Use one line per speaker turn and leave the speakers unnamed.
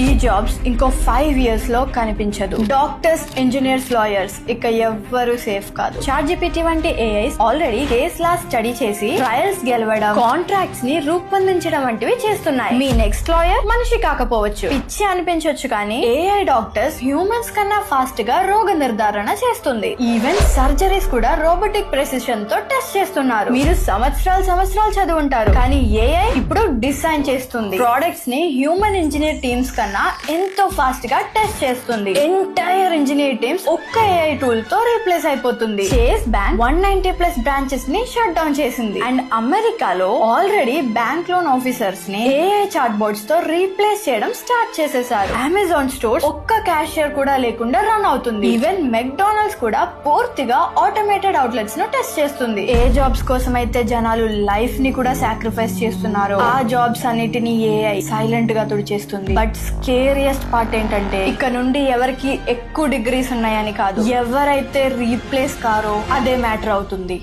ఈ జాబ్స్ ఇంకో 5 years లో కనిపించదు. డాక్టర్స్, ఇంజనీర్స్, లాయర్స్ ఇక ఎవ్వరు సేఫ్ కాదు. ChatGPT వంటి ఏఐస్ ఆల్రెడీ కేస్ లా స్టడీ చేసి ట్రయల్స్ గెలవడం, కాంట్రాక్ట్స్ ని రూపొందించడం వంటివి చేస్తున్నాయి. మీ నెక్స్ట్ లాయర్ మనిషి కాకపోవచ్చు, పిచ్చి అనిపించవచ్చు, కానీ ఏఐ డాక్టర్స్ హ్యూమన్స్ కన్నా ఫాస్ట్ గా రోగ నిర్ధారణ చేస్తుంది. ఈవెన్ సర్జరీస్ కూడా రోబోటిక్ ప్రెసిషన్ తో టెస్ట్ చేస్తున్నారు. మీరు సంవత్సరాలు చదువుంటారు, కానీ ఏఐ ఇప్పుడు డిజైన్ చేస్తుంది. ప్రొడక్ట్స్ ని హ్యూమన్ ఇంజనీర్ టీమ్స్ కన్నా ఎంతో ఫాస్ట్ గా టెస్ట్ చేస్తుంది. ఎంటైర్ ఇంజనీర్ టీమ్స్ ఒక్క ఏఐ టూల్ తో రీప్లేస్ అయిపోతుంది. చేస్ బ్యాంక్ 190+ బ్రాంచెస్ ని షట్ డౌన్ చేసింది. అండ్ అమెరికాలో ఆల్రెడీ బ్యాంక్ లోన్ ఆఫీసర్స్ ని ఏఐ చాట్ బోర్డ్స్ తో రీప్లేస్ చేయడం స్టార్ట్ చేసేసారు. అమెజాన్ స్టోర్స్ ఒక్క క్యాషియర్ కూడా లేకుండా రన్ అవుతుంది. ఈవెన్ మెక్డానల్డ్స్ కూడా పూర్తిగా ఆటోమేటెడ్ అవుట్లెట్స్ ను టెస్ట్ చేస్తుంది. ఏ జాబ్స్ కోసం అయితే జనాలు లైఫ్ ని కూడా సాక్రిఫైస్ చేస్తున్నారు, ఆ జాబ్స్ అన్నిటిని ఏఐ సైలెంట్ గా తుడిచేస్తుంది. బట్ స్కేరియస్ట్ పార్ట్ ఏంటంటే, ఇక నుండి ఎవరికి ఎక్కువ డిగ్రీస్ ఉన్నాయని కాదు, ఎవరైతే రీప్లేస్ కారో అదే మ్యాటర్ అవుతుంది.